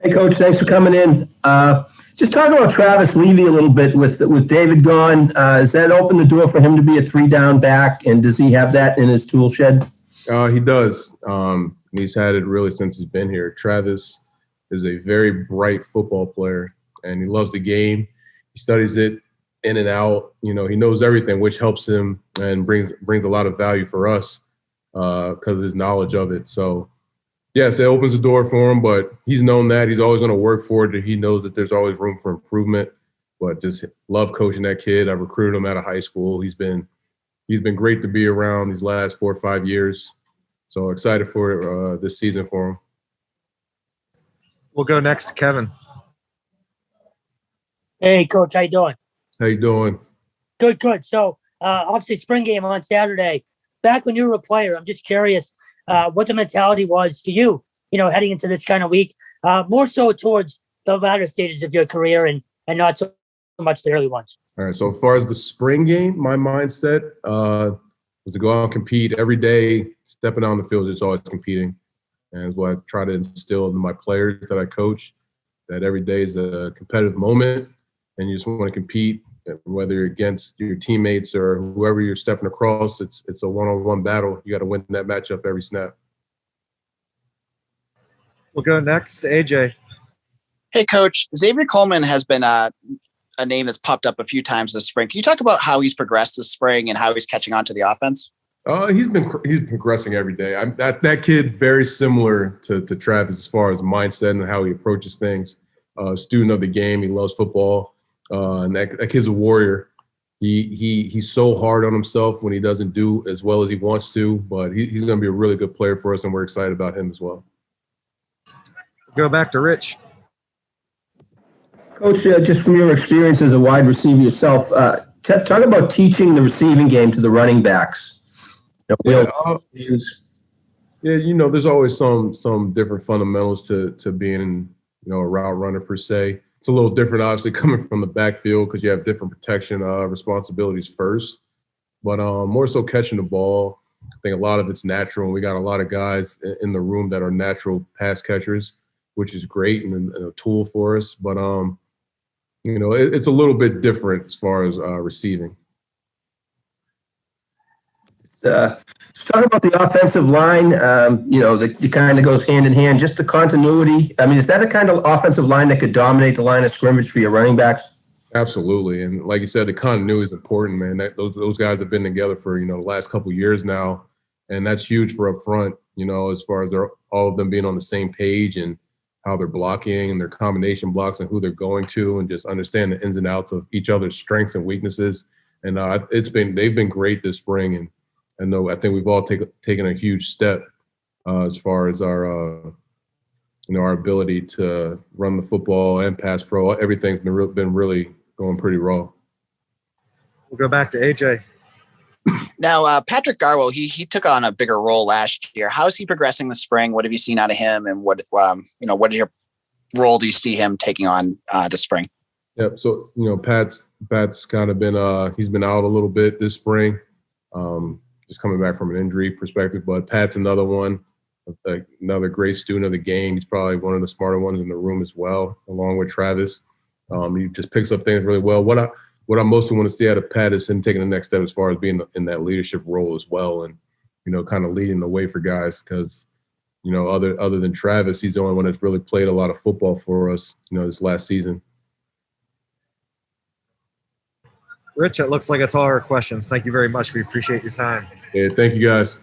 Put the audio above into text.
Hey, Coach, thanks for coming in. Just talking about Travis Levy a little bit with David gone. Does that open the door for him to be a three-down back, and does he have that in his tool shed? He does. He's had it really since he's been here. Travis is a very bright football player, and he loves the game. He studies it in and out. He knows everything, which helps him and brings a lot of value for us because of his knowledge of it. So, yes, it opens the door for him, but he's known that. He's always going to work for it. He knows that there's always room for improvement, but just love coaching that kid. I recruited him out of high school. He's been great to be around these last 4 or 5 years. So excited for this season for him. We'll go next to Kevin. Hey, Coach, how you doing? How you doing? Good. So, obviously, spring game on Saturday. Back when you were a player, I'm just curious what the mentality was for you, heading into this kind of week, more so towards the latter stages of your career and not so much the early ones. All right, so as far as the spring game, my mindset was to go out and compete every day, stepping on the field, just always competing. And it's what I try to instill in my players that I coach, that every day is a competitive moment, and you just want to compete, whether you're against your teammates or whoever you're stepping across. It's a one-on-one battle. You got to win that matchup every snap. We'll go next to AJ. Hey, Coach. Xavier Coleman has been a name that's popped up a few times this spring. Can you talk about how he's progressed this spring and how he's catching on to the offense? He's progressing every day. That kid very similar to Travis as far as mindset and how he approaches things. Student of the game, he loves football, and that kid's a warrior. He's so hard on himself when he doesn't do as well as he wants to, but he's going to be a really good player for us, and we're excited about him as well. Go back to Rich. Coach, just from your experience as a wide receiver yourself, talk about teaching the receiving game to the running backs. There's always some different fundamentals to being, a route runner per se. It's a little different, obviously, coming from the backfield because you have different protection responsibilities first. But more so catching the ball, I think a lot of it's natural. We got a lot of guys in the room that are natural pass catchers, which is great and a tool for us. But it's a little bit different as far as receiving. Let's talk about the offensive line. That kind of goes hand in hand. Just the continuity. I mean, is that the kind of offensive line that could dominate the line of scrimmage for your running backs? Absolutely, and like you said, the continuity is important, man. Those guys have been together for the last couple of years now, and that's huge for up front. As far as all of them being on the same page and how they're blocking and their combination blocks and who they're going to, and just understand the ins and outs of each other's strengths and weaknesses. And they've been great this spring, and I think we've all taken a huge step as far as our our ability to run the football and pass pro. Everything's been really going pretty raw. We'll go back to AJ. Now, Patrick Garwell, he took on a bigger role last year. How is he progressing this spring? What have you seen out of him, and what role do you see him taking on this spring? Yep. So Pat's kind of been he's been out a little bit this spring. Just coming back from an injury perspective, but Pat's another one, another great student of the game. He's probably one of the smarter ones in the room as well, along with Travis. He just picks up things really well. What I mostly want to see out of Pat is him taking the next step as far as being in that leadership role as well, and kind of leading the way for guys because other than Travis, he's the only one that's really played a lot of football for us this last season. Rich, it looks like that's all our questions. Thank you very much. We appreciate your time. Yeah, thank you guys.